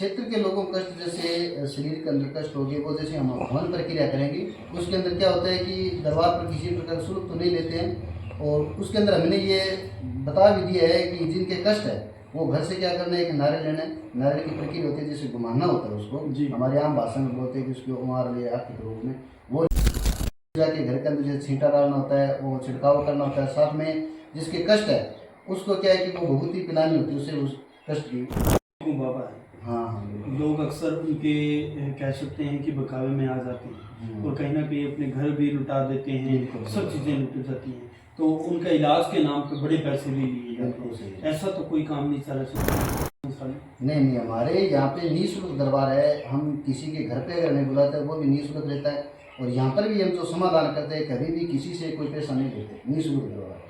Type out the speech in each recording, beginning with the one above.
क्षेत्र के लोगों को कष्ट जैसे शरीर के अंदर कष्ट होगी, वो जैसे हम हवन प्रक्रिया करेंगे उसके अंदर क्या होता है कि दरबार पर किसी प्रकार शुल्क तो नहीं लेते हैं। और उसके अंदर हमने ये बता भी दिया है कि जिनके कष्ट है वो घर से क्या करना है कि नारियल लेना है। नारियल की प्रक्रिया होती है जिसे घुमाना होता है उसको जी। हमारे आम भाषा में बोलते हैं कि उसको उमार ले आँख के रूप में वो जाके घर के अंदर जैसे छींटा डालना होता है, वो छिड़काव करना होता है। साथ में जिसके कष्ट है उसको क्या है कि वो भभूति पिलानी होती है उसे उस कष्ट की। बाबा है। हाँ हाँ, लोग अक्सर उनके कह सकते हैं कि बकावे में आ जाते हैं और कहीं ना कहीं अपने घर भी लुटा देते हैं, सब चीज़ें लुट जाती हैं, तो उनका इलाज के नाम पे बड़े पैसे भी लिए जाते हैं। ऐसा तो कोई काम नहीं सारा नहीं, हमारे यहाँ पे निःशुल्क दरबार है। हम किसी के घर पे अगर नहीं बुलाते वो भी निःशुल्क रहता है। और यहाँ पर भी हम जो समाधान करते हैं कभी भी किसी से कोई पैसा नहीं लेते, निःशुल्क दरबार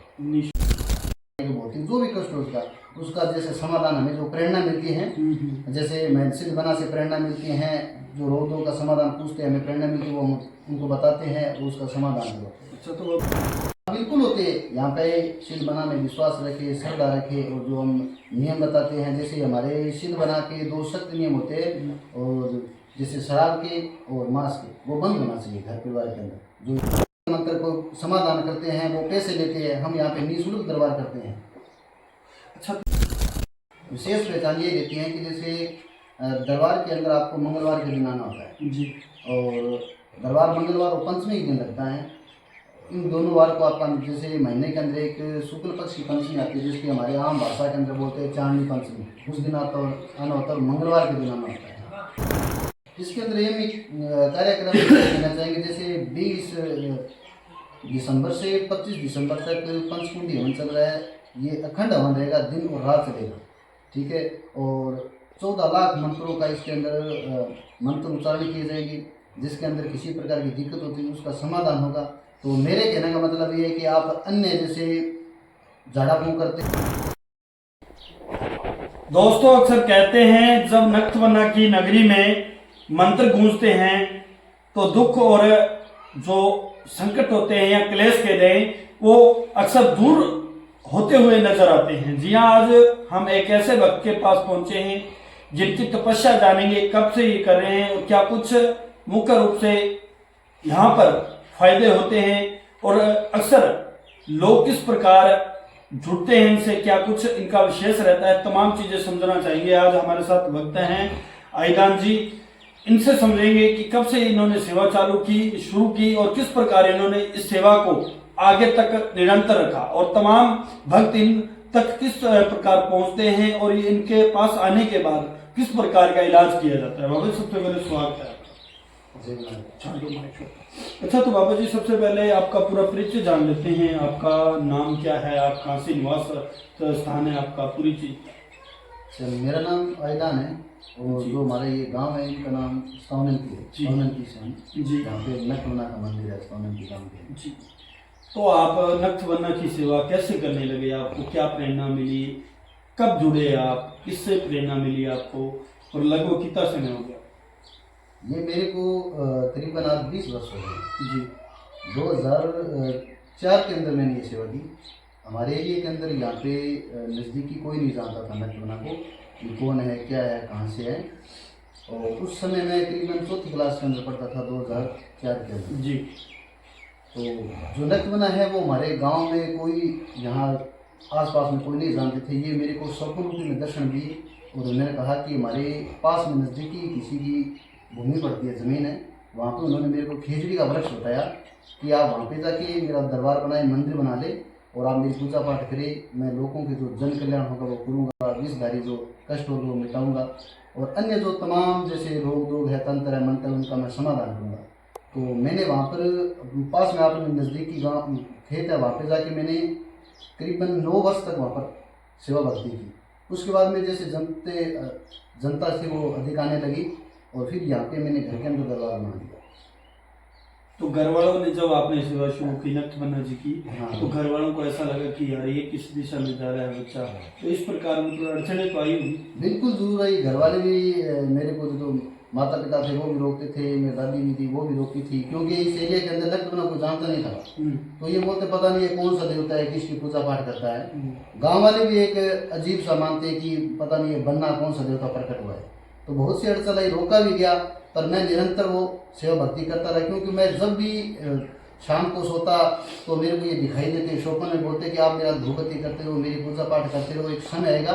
बोलती जो भी कष्ट होता है उसका जैसे समाधान हमें जो प्रेरणा मिलती है, जैसे महर्षि बना से प्रेरणा मिलती है, जो रोगों का समाधान पूछते हैं हमें प्रेरणा मिलती है, वो हम उनको बताते हैं उसका समाधान होता है। अच्छा, तो बिल्कुल होते हैं यहाँ पे। शील बना में विश्वास रखे, श्रद्धा रखे, और जो हम नियम बताते हैं जैसे हमारे शील बना के 2 सख्त नियम होते हैं, और जैसे शराब के और मांस के वो बंद होना चाहिए घर परिवार के अंदर। जो मंत्र को समाधान करते हैं वो पैसे लेते हैं, हम यहाँ पे निःशुल्क दरबार करते हैं। अच्छा, विशेष पहचान ये देती है कि जैसे दरबार के अंदर आपको मंगलवार के दिन आना होता है जी, और दरबार मंगलवार और पंचमी के दिन लगता है। इन दोनों वार को आपका जैसे महीने के अंदर एक शुक्ल पक्ष की पंचमी आती है जिसकी हमारे आम भाषा के अंदर बोलते हैं चांदनी पंचमी, उस दिन आना होता है, मंगलवार के दिन आना होता है। इसके अंदर ये कार्यक्रम देना चाहेंगे जैसे 20 दिसंबर से 25 दिसंबर तक पंचकुंडी हवन चल रहा है। ये अखंड हवन रहेगा, दिन और रात चलेगा, ठीक है। और 14 लाख मंत्रों का इसके अंदर मंत्र उच्चारण किए जाएंगे, जिसके अंदर किसी प्रकार की दिक्कत होती है उसका समाधान होगा। तो मेरे कहने का मतलब ये है कि आप अन्य जैसे झाड़ा फूंक करते दोस्तों अक्सर कहते हैं जब नक्तवना की नगरी में मंत्र गूंजते हैं तो दुख और जो संकट होते हैं या क्लेश के दिन वो अक्सर दूर होते हुए नजर आते हैं। जी हाँ, आज हम एक ऐसे वक्त के पास पहुंचे हैं जिनकी तपस्या जानेंगे कब से ये कर रहे हैं और क्या कुछ मुख्य रूप से यहाँ पर फायदे होते हैं और अक्सर लोग किस प्रकार जुड़ते हैं इनसे, क्या कुछ इनका विशेष रहता है, तमाम चीजें समझना चाहिए। आज हमारे साथ वक्त हैं आईदान जी, इनसे समझेंगे कि कब से इन्होंने सेवा शुरू की और किस प्रकार इन्होंने इस सेवा को आगे तक निरंतर रखा और तमाम भक्त इन तक किस प्रकार पहुंचते हैं और इनके पास आने के बाद किस प्रकार का इलाज किया जाता है। बाबा जी सबसे पहले स्वागत है। अच्छा, तो बाबा जी सबसे पहले आपका पूरा परिचय जान लेते हैं। आपका नाम क्या है, आप कहाँ से निवास स्थान है आपका, पूरी चीज। मेरा नाम आईदान है और जो हमारे ये गांव है इनका नाम सोनंकी है। सोनंकी से हम जी, यहाँ पे नक्तवना का मंदिर है सोनंकी गांव पे जी। तो आप नक्तवना की सेवा कैसे करने लगे, आपको क्या प्रेरणा मिली, कब जुड़े आप, किससे प्रेरणा मिली आपको और लगभग कितना समय हो गया? ये मेरे को करीबन आज 20 वर्ष हो गए जी। 2004 के अंदर मैंने ये सेवा की। हमारे एरिया के अंदर यहाँ पे नज़दीकी कोई नहीं जानता था नक्तवना को कि कौन है, क्या है, कहाँ से है। और उस समय मैं करीबन 4th क्लास के अंदर पढ़ता था 2004 के अंदर। जी। तो जो नक्तवना है वो हमारे गांव में कोई यहाँ आसपास में कोई नहीं जानते थे। ये मेरे को स्वप्नरूपी में दर्शन दिए और उन्होंने कहा कि हमारे पास में नज़दीकी किसी की भूमि पड़ती है, ज़मीन है, वहाँ पे उन्होंने मेरे को खिचड़ी का वृक्ष बताया कि आप वहाँ पे जाके मेरा दरबार बनाए, मंदिर बना ले और आप मेरी पूजा पाठ करें। मैं लोगों के जो जन कल्याण होगा वो करूँगा, विषधारी जो कष्ट होगा वो मिटाऊँगा और अन्य जो तमाम जैसे रोग है, तंत्र है, मंत्र, उनका मैं समाधान करूँगा। तो मैंने वहाँ पर पास में अपने नज़दीकी गाँव खेत है, वहाँ पर जाके मैंने करीबन 9 वर्ष तक वहाँ पर सेवा भक्ति की। उसके बाद में जैसे जनता से वो अधिक आने लगी और फिर यहाँ पे मैंने घर के अंदर दरबार बना दिया। तो घर वालों ने जब आपने सेवा शुरू की नक्तवना जी की, हाँ, तो घर वालों को ऐसा लगा कि यार ये किस दिशा में जा रहा है बच्चा, तो इस प्रकार मतलब अड़चने तो आई हुई? बिल्कुल जरूर आई। घर वाले भी मेरे को जो माता पिता थे वो भी रोकते थे, मेरी दादी भी थी वो भी रोकती थी, क्योंकि इस एरिया के अंदर नक्तवना कोई जानता नहीं था। तो ये बोलते पता नहीं है कौन सा देवता है, किसकी पूजा पाठ करता है। गांव वाले भी एक अजीब सा मानते हैं कि पता नहीं है बन्ना कौन सा देवता प्रकट हुआ है। तो बहुत सी अड़चन आई, रोका भी गया, पर मैं निरंतर वो सेवा भक्ति करता रहा। क्योंकि मैं जब भी शाम को सोता तो मेरे को ये दिखाई देते, स्वप्न में बोलते कि आप मेरा भूगति करते रहो, मेरी पूजा पाठ करते रहो, एक समय आएगा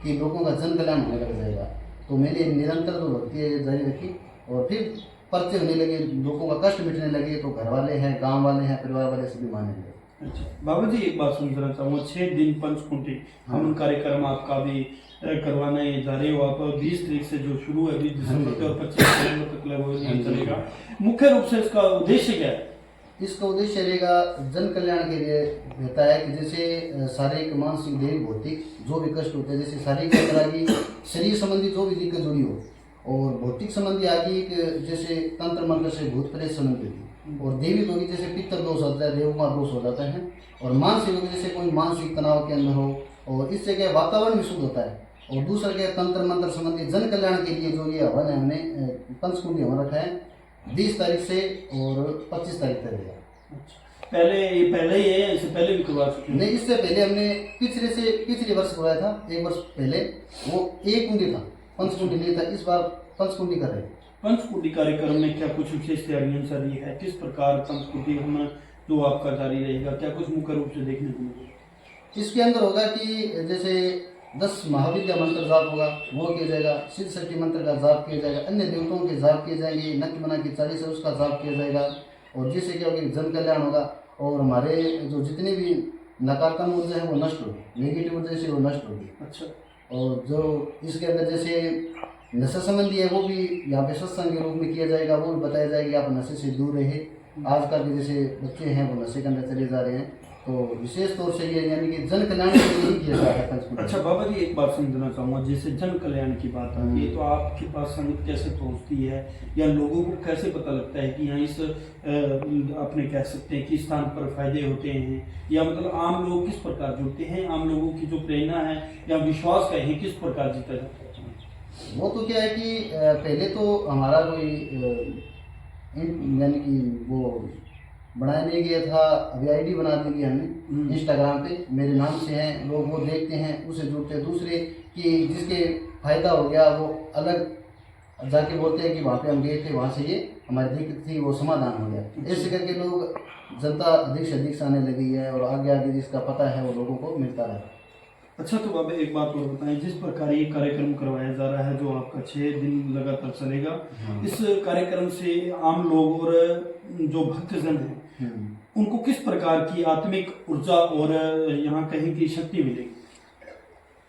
कि लोगों का जन कल्याण होने लग जाएगा। तो मैंने निरंतर जो भक्ति जारी रखी और फिर पर्चे होने लगे, लोगों का कष्ट मिटने लगे, तो घर वाले हैं, गांव वाले हैं, परिवार वाले सभी माने लगे। अच्छा बाबा जी, एक बात समझना चाहूँगा, 6 दिन पंचकुंडी हवन कार्यक्रम आपका भी करवाना है जा रहे हो आप, 20 तारीख से जो शुरू है 20 दिसंबर से और 25 दिसंबर तक लगभग ये चलेगा। मुख्य रूप से इसका उद्देश्य क्या है? इसका उद्देश्य रहेगा जन कल्याण के लिए रहता है कि जैसे शारीरिक, मानसिक, दैहिक, भौतिक जो भी कष्ट होते हैं, जैसे शारीरिक तरह की शरीर संबंधी जो भी दिक्कत जुड़ी हो, और भौतिक संबंधी आगे जैसे तंत्र मंत्र से भूत प्रेत संबंधी होती, और दैविक होगी जैसे पितर दोष होता है, देवकुमार दोष हो जाता है, और मानसिक होगी जैसे कोई मानसिक तनाव के अंदर हो, और इससे क्या वातावरण भी शुद्ध होता है। और दूसरा क्या तंत्र मंत्र संबंधी जन कल्याण के लिए जो ये हवन है, हमने पंचकुंडी हवन रखा है 20 तारीख से और 25 तारीख तक रहेगा। पहले ही है, इससे पहले भी करवा चुके हैं? नहीं, इससे पहले हमने पिछले वर्ष करवाया था, 1 वर्ष पहले, वो एक कुंडी था, पंचकुंडी नहीं था। इस बार पंचकुंडी कर रहे हैं। पंचकुंडी कार्यक्रम में क्या कुछ विशेष तैयारियां चल रही है? किस प्रकार पंचकुंडी में जो आपका जारी रहेगा, क्या कुछ मुख्य रूप से देखने को मिलेगा? इसके अंदर होगा कि जैसे 10 महाविद्या मंत्र जाप होगा, वो किया जाएगा, सिद्ध शक्ति मंत्र का जाप किया जाएगा, अन्य देवताओं के जाप किए जाएंगे, नक्तमना की 40 है उसका जाप किया जाएगा, और जिससे क्या होगा जन कल्याण होगा, और हमारे जो जितने भी नकारात्मक ऊर्जा है वो नष्ट होगी, नेगेटिव ऊर्जा से वो नष्ट होगी। अच्छा। और जो इसके अंदर जैसे नशा संबंधी है वो भी यहाँ पे सत्संग के रूप में किया जाएगा, वो भी बताया जाएगा कि आप नशे से दूर रहे। आजकल के जैसे बच्चे हैं वो नशे के अंदर चले जा रहे हैं, तो विशेष तौर से ये यानी कि जन कल्याण के लिए ही किया जाता है पंचकुंडी। अच्छा बाबा जी, एक बात समझना चाहूँगा, जैसे जन कल्याण की बात आती है तो आपके पास संगत कैसे पहुँचती है, या लोगों को कैसे पता लगता है कि यहाँ इस अपने कह सकते हैं कि स्थान पर फायदे होते हैं, या मतलब आम लोग किस प्रकार जुड़ते हैं, आम लोगों की जो प्रेरणा है या विश्वास का है किस प्रकार जीता जाता है? वो तो क्या है कि पहले तो हमारा कोई यानी कि वो बनाया नहीं गया था, अभी आईडी बना दी गई हमने इंस्टाग्राम पे, मेरे नाम से हैं, लोग वो देखते हैं, उससे जुड़ते हैं। दूसरे कि जिसके फायदा हो गया वो अलग जाके बोलते हैं कि वहाँ पे हम गए थे, वहाँ से ये हमारी दिक्कत थी वो समाधान हो गया। ऐसे करके लोग, जनता अधिक से अधिक आने लगी है, और आगे आगे जिसका पता है वो लोगों को मिलता रहा। अच्छा, तो बाबा एक बात और बताएं, जिस प्रकार ये कार्यक्रम करवाया जा रहा है जो आपका 6 दिन लगातार चलेगा, इस कार्यक्रम से आम लोग और जो भक्तजन हैं उनको किस प्रकार की आत्मिक ऊर्जा और यहाँ कहीं की शक्ति मिलेगी?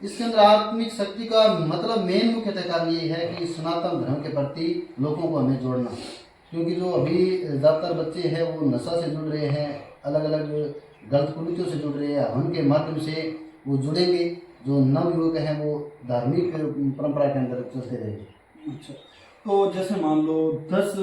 इसके अंदर आत्मिक शक्ति का मतलब मेन मुख्यतः कारण ये है कि सनातन धर्म के प्रति लोगों को हमें जोड़ना। क्योंकि जो अभी ज़्यादातर बच्चे हैं वो नशा से जुड़ रहे हैं, अलग अलग गलत कुरीतियों से जुड़ रहे हैं, उनके माध्यम से वो जुड़ेंगे। जो नवयुवक हैं वो धार्मिक परंपरा के अंदर चलते रहेंगे। अच्छा, तो जैसे मान लो 10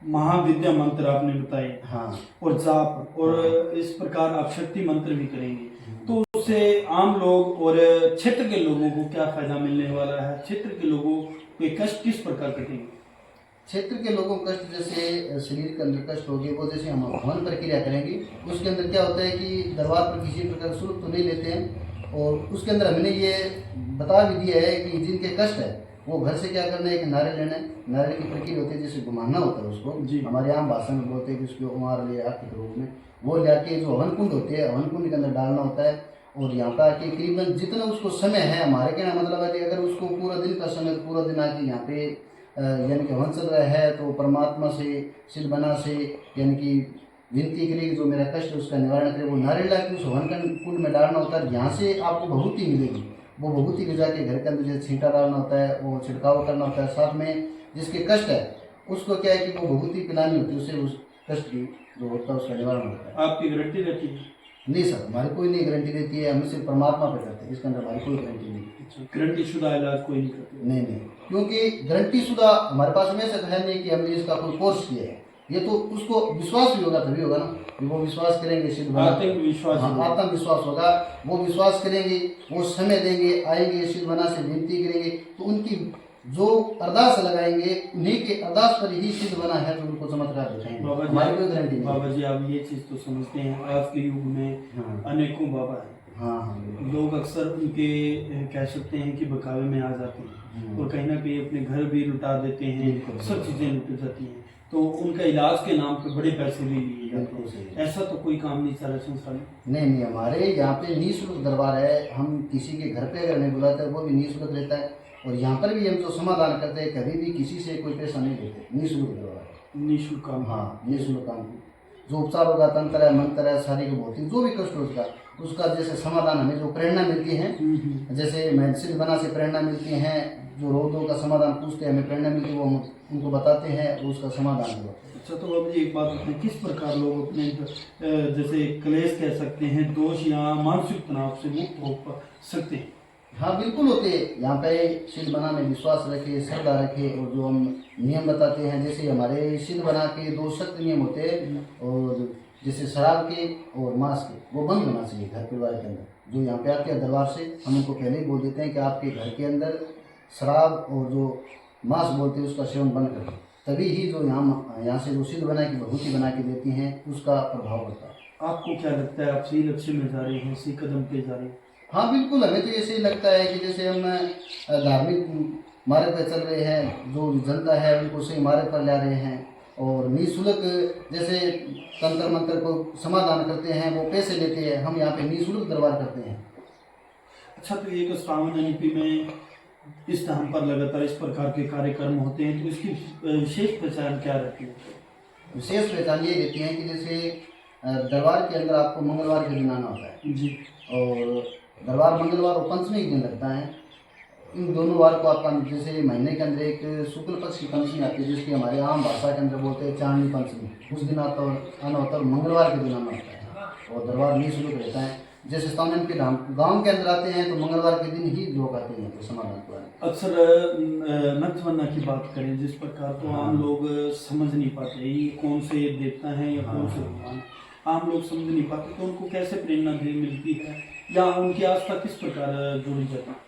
महाविद्या मंत्र आपने बताए, हाँ, और जाप, और इस प्रकार आप शक्ति मंत्र भी करेंगे, तो उससे आम लोग और क्षेत्र के लोगों को क्या फायदा मिलने वाला है? क्षेत्र के लोगों के कष्ट किस प्रकार कटेंगे? क्षेत्र के लोगों को कष्ट जैसे शरीर के अंदर कष्ट होगी, वो जैसे हम हवन प्रक्रिया करेंगे उसके अंदर क्या होता है कि दरबार पर किसी प्रकार शुल्क तो नहीं लेते हैं, और उसके अंदर हमने ये बता भी दिया है कि जिनके कष्ट है वो घर से क्या करना है, एक नारियल लेना है, नारियल की प्रक्रिया होती है जिसे घुमाना होता है उसको, हमारे आम भाषा में बोलते हैं कि उसको उमार ले आके के रूप में वो लेके जो हवन कुंड होती है, हवन कुंड के अंदर डालना होता है। और यहाँ पर आके करीबन जितना उसको समय है, हमारे कहना मतलब है कि अगर उसको पूरा दिन का समय, पूरा दिन आके यहाँ पे यानी कि हवन चल रहा है, तो परमात्मा से, सिद्ध बना से यानी कि विनती करेगी जो मेरा कष्ट है उसका निवारण करे, वो नारियल ला के उस हवन कुंड में डालना होता है। यहाँ से आपको भभूति मिलेगी, वो भभूति ले जाके घर के अंदर जैसे छींटा डालना होता है, वो छिड़काव करना होता है। साथ में जिसके कष्ट है उसको क्या है कि वो भभूति पिलानी होती है, उससे उस कष्ट की जो होता है उसका निवारण होता है। आपकी गारंटी रहती है? नहीं सर, हमारी कोई नहीं गारंटी रहती है, हम सिर्फ परमात्मा पे करते हैं, इसके अंदर हमारी कोई गारंटी नहीं। गारंटी शुदा इलाज कोई नहीं करते? नहीं, क्योंकि गारंटी शुदा हमारे पास में ऐसा तो है नहीं कि हमने इसका कोई कोर्स किया है। ये तो उसको विश्वास भी होगा तभी होगा ना, वो विश्वास करेंगे, सिद्ध आत्मविश्वास होगा, वो विश्वास करेंगे, वो समय देंगे, आएंगे, सिद्ध बना से विनती करेंगे, तो उनकी जो अरदास लगाएंगे उन्हीं के अरदास पर ही सिद्ध बना है तो उनको चमत्कार दिखाएंगे। हमारी कोई गारंटी नहीं। बाबा जी, आप ये चीज तो समझते हैं, आज के युग में अनेकों बाबा हैं, लोग अक्सर उनके कह सकते हैं कि बकावे में आ जाते हैं, और कहीं ना कहीं अपने घर भी लुटा देते हैं, बिल्कुल। सब चीज़ें लुट जाती हैं, तो उनका इलाज के नाम पे बड़े पैसे भी लिए जाते बिल्कुल सही हैं। है। ऐसा तो कोई काम नहीं चला संसार में। नहीं नहीं, हमारे यहाँ पे निःशुल्क दरबार है। हम किसी के घर पे अगर नहीं बुलाते वो भी निःशुल्क रहता है, और यहाँ पर भी हम जो समाधान करते हैं कभी भी किसी से कोई पैसा नहीं लेते, निःशुल्क दरबार है। निःशुल्क काम। हाँ, निःशुल्क काम जो उपचार होगा, तंत्र है, मंत्र है, शारीरिक भौतिक जो भी कष्ट हो उसका जैसे समाधान हमें जो प्रेरणा मिलती है, जैसे मेडिसिन बना से प्रेरणा मिलती है, जो रोगों का समाधान पूछते हैं हमें प्रेरणा मिलती है, वो हम उनको बताते हैं और उसका समाधान करवाते हैं। अच्छा, तो अब जी एक बात बताएं, किस प्रकार लोग अपने जैसे क्लेश कह सकते हैं, दोष या मानसिक तनाव से मुक्त हो सकते हैं? हाँ बिल्कुल होते हैं। यहाँ पे सिद्ध बना में विश्वास रखे, श्रद्धा रखे, और जो हम नियम बताते हैं, जैसे हमारे सिद्ध बना के 2 सख्त नियम होते हैं, और जैसे शराब के और मांस के वो बंद होना चाहिए घर परिवार के अंदर। जो यहाँ पे आते हैं दरबार से, हम उनको पहले ही बोल देते हैं कि आपके घर के अंदर शराब और जो मांस बोलते हैं उसका सेवन बंद करें, तभी ही जो यहाँ से जो सिद्ध बना की विभूति बना के देती हैं उसका प्रभाव पड़ता है। आपको क्या लगता है, आप सही लक्ष्य में जा रहे हैं, सही कदम पे जा रहे हैं? हाँ बिल्कुल, हमें तो ऐसे ही लगता है कि जैसे हम धार्मिक मार्ग पर चल रहे हैं, जो जनता है उनको सही मार्ग पर ला रहे हैं, और निःशुल्क जैसे तंत्र मंत्र को समाधान करते हैं वो पैसे लेते हैं, हम यहाँ पे निःशुल्क दरबार करते हैं। अच्छा, तो एक सावन एनपी में इस स्थान पर लगातार इस प्रकार के कार्यक्रम होते हैं, तो इसकी विशेष पहचान क्या रहती है? विशेष पहचान ये रहती है कि जैसे दरबार के अंदर आपको मंगलवार के दिन आना होता है जी, और दरबार मंगलवार और पंचमी के दिन लगता है। इन दोनों वार को आपका जैसे महीने के अंदर एक शुक्ल पक्ष की पंचमी आती है, जिसकी हमारे आम भाषा के अंदर बोलते हैं चांदनी पंचमी, उस दिन आना होता है, और मंगलवार के दिन आना होता है, और दरबार निःशुल्क रहता है। जैसे स्थान के गाँव के अंदर आते हैं तो मंगलवार के दिन ही लोग आते हैं तो समाधान को। अक्सर नक्तवन्ना की बात करें जिस प्रकार, तो आम लोग समझ नहीं पाते ये कौन से देवता हैं या कौन से भगवान, आम लोग समझ नहीं पाते, तो उनको कैसे प्रेरणा मिलती है या उनकी आस्था किस प्रकार जुड़ी जाती है?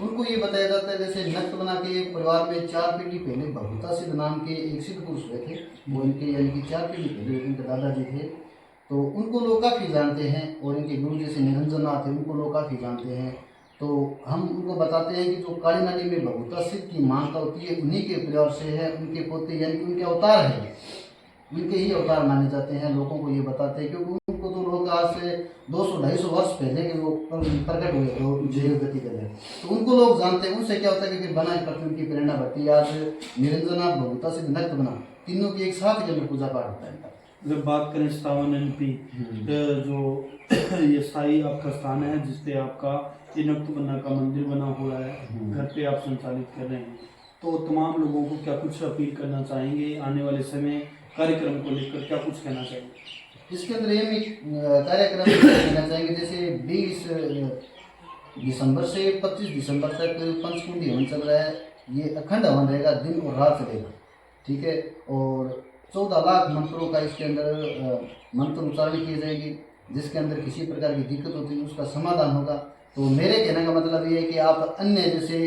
उनको ये बताया जाता है, जैसे नक्तवना के परिवार में 4 पीढ़ी पहले भगवता सिद्ध नाम के एक सिद्ध पुरुष हुए थे, वो इनके यानी कि 4 पीढ़ी पहले इनके दादाजी थे, तो उनको लोग काफ़ी जानते हैं, और इनके गुरु जैसे निरंजननाथ थे उनको लोग काफ़ी जानते हैं। तो हम उनको बताते हैं कि जो काली नदी में भगवता सिद्ध की मानता होती है उन्हीं के परिवार से है, उनके पोते यानी कि उनके अवतार हैं, उनके ही अवतार माने जाते हैं। लोगों को ये बताते हैं क्योंकि उनको तो लोग आज से 200-250 वर्ष पहले के वो प्रकट हुए तो जीव गति कर रहे, तो उनको लोग जानते हैं। उनसे क्या होता है कि फिर बना प्रति उनकी प्रेरणा बढ़ती है। आज निरंजनाथ भगवता सिद्ध नक्त बना तीनों की एक साथ के अंदर पूजा पाठ होता है। जब बात करें सावन एनपी, जो ये स्थायी आपका स्थान है जिसपे आपका ये नक्तवन्ना का मंदिर बना हुआ है, घर पे आप संचालित कर रहे हैं, तो तमाम लोगों को क्या कुछ अपील करना चाहेंगे आने वाले समय कार्यक्रम को लेकर, क्या कुछ कहना चाहेंगे? इसके अंदर ये भी कार्यक्रम कहना चाहेंगे, जैसे 20 दिसंबर से 25 दिसंबर तक पंचकुंडी हवन चल रहा है। ये अखंड हवन रहेगा, दिन और रात चलेगा, ठीक है। और 14 लाख मंत्रों का इसके अंदर मंत्र उच्चारण किए जाएंगे, जिसके अंदर किसी प्रकार की दिक्कत होती है उसका समाधान होगा। तो मेरे कहने का मतलब ये है कि आप अन्य जैसे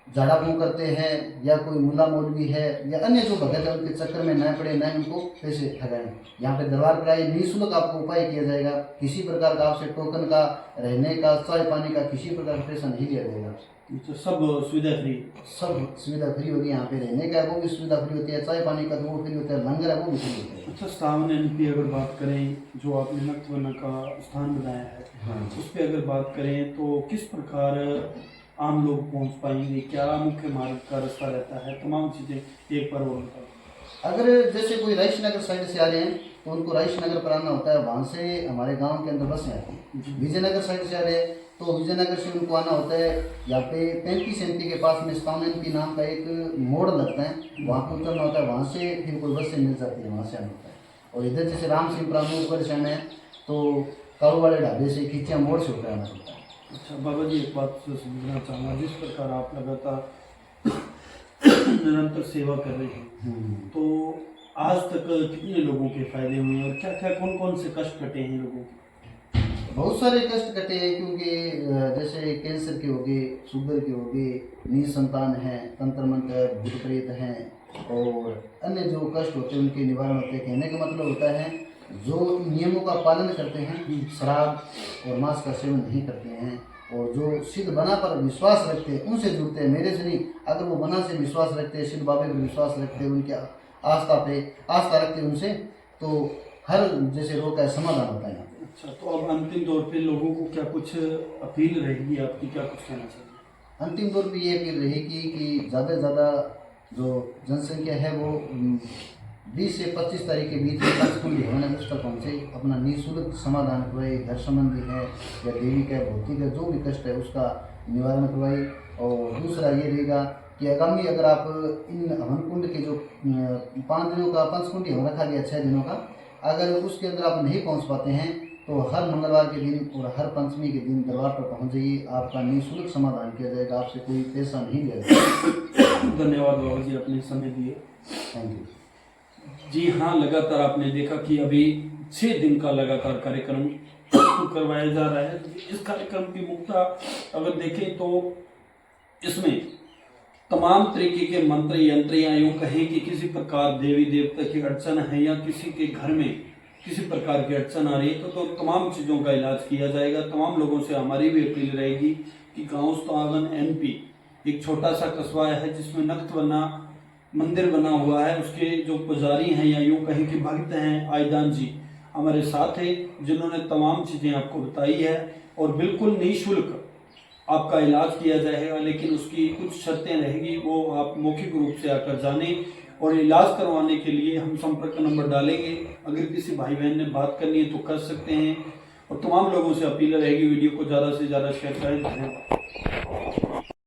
झाड़ा फूंक करते हैं या कोई मुल्ला मौलवी है या अन्य जो भगत है उनके चक्कर में न पड़े, न उनको पैसे ठगाएं। यहाँ पे दरबार पर आए, निःशुल्क आपको उपाय किया जाएगा, किसी प्रकार का आपसे टोकन का, रहने का, चाय पानी का किसी प्रकार का पैसा नहीं लिया जाएगा। तो सब सुविधा फ्री, सब सुविधा फ्री होगी। यहाँ पे रहने का वो भी सुविधा फ्री होती है, चाय पानी का वो फ्री होता है, लंगर है वो भी फ्री होता है। अच्छा, सावन एनपी अगर बात करें जो आपने नक्तवन्ना का स्थान बनाया है, हाँ, उस पर अगर बात करें तो किस प्रकार आम लोग पहुंच पाएंगे, क्या मुख्य मार्ग का रास्ता रहता है, तमाम चीज़ें एक बार और बताओ। अगर जैसे कोई राइस नगर साइड से आ रहे हैं तो उनको राइस नगर पर आना होता है, वहाँ से हमारे गांव के अंदर बसें आती हैं। विजयनगर साइड से आ रहे हैं तो विजयनगर से उनको आना होता है, यहाँ पे 35 एमपी के पास में स्थान एमपी नाम का एक मोड़ लगता है, वहाँ पर उतरना होता है, वहाँ से फिर कोई बस से मिल जाती है, वहाँ से आना होता है। और इधर जैसे राम सिंह प्रामोकर से है तो कारू वाले ढाबे से खिंचिया मोड़ से उतराना पड़ता है। अच्छा बाबा जी, एक बात समझना चाहूँगा, जिस प्रकार आप लगातार निरंतर सेवा कर रहे हैं, तो आज तक कितने लोगों के फायदे हुए और क्या क्या कौन कौन से कष्ट कटे हैं लोगों के? बहुत सारे कष्ट कटे हैं, क्योंकि जैसे कैंसर के हो गए, शुगर के हो गए, निसंतान हैं, तंत्र मंत्र भूत प्रेत हैं और अन्य जो कष्ट होते हैं उनके निवारण होते हैं। कहने का मतलब होता है जो नियमों का पालन करते हैं, शराब और मांस का सेवन नहीं करते हैं और जो सिद्ध बना पर विश्वास रखते हैं उनसे जुड़ते हैं, मेरे से नहीं। अगर वो बना से विश्वास रखते हैं, सिद्ध बाबे पर विश्वास रखते हैं, उनके आस्था रखते हैं उनसे, तो हर जैसे रोग का समाधान होता है यहाँ पे। अच्छा, तो अब अंतिम तौर पे लोगों को क्या कुछ अपील रहेगी आपकी, क्या कुछ कहना चाहिए? अंतिम तौर पे ये अपील रहेगी कि ज़्यादा से ज़्यादा जो जनसंख्या है वो 20 से 25 तारीख के बीच में पंचकुंडी हवन है उस तक पहुँचे, अपना निःशुल्क समाधान करवाए, घर संबंधी है या देवी का भौतिक है जो भी कष्ट है उसका निवारण करवाए। और दूसरा ये रहेगा कि आगामी अगर आप इन हवन कुंड के जो 5 दिनों का पंचकुंडी हवन रखा गया 6 दिनों का, अगर उसके अंदर आप नहीं पहुँच पाते हैं तो हर मंगलवार के दिन और हर पंचमी के दिन दरबार पर पहुँच जाइए, आपका निःशुल्क समाधान किया जाएगा, आपसे कोई पैसा नहीं लिया जाएगा। धन्यवाद बाबा जी, आपने समय दिए। Thank you. जी हाँ, लगातार आपने देखा कि अभी 6 दिन का लगातार कार्यक्रम करवाया जा रहा है। इस कार्यक्रम की मुख्यता अगर देखें तो इसमें तमाम तरीके के मंत्र यंत्र या यूँ कहें कि किसी प्रकार देवी देवता की अड़चन है या किसी के घर में किसी प्रकार की अड़चन आ रही है तो तमाम चीज़ों का इलाज किया जाएगा। तमाम लोगों से हमारी भी अपील रहेगी कि गाँव स्थावन MP एक छोटा सा कस्बा है जिसमें नक्तवना मंदिर बना हुआ है, उसके जो पुजारी हैं या यूँ कहें कि भक्त हैं आयदान जी हमारे साथ हैं, जिन्होंने तमाम चीज़ें आपको बताई है और बिल्कुल निःशुल्क आपका इलाज किया जाएगा। लेकिन उसकी कुछ शर्तें रहेगी, वो आप मौखिक रूप से आकर जानें। और इलाज करवाने के लिए हम संपर्क नंबर डालेंगे, अगर किसी भाई बहन ने बात करनी है तो कर सकते हैं। और तमाम लोगों से अपील रहेगी वीडियो को ज़्यादा से ज़्यादा शेयर करें। धन्यवाद।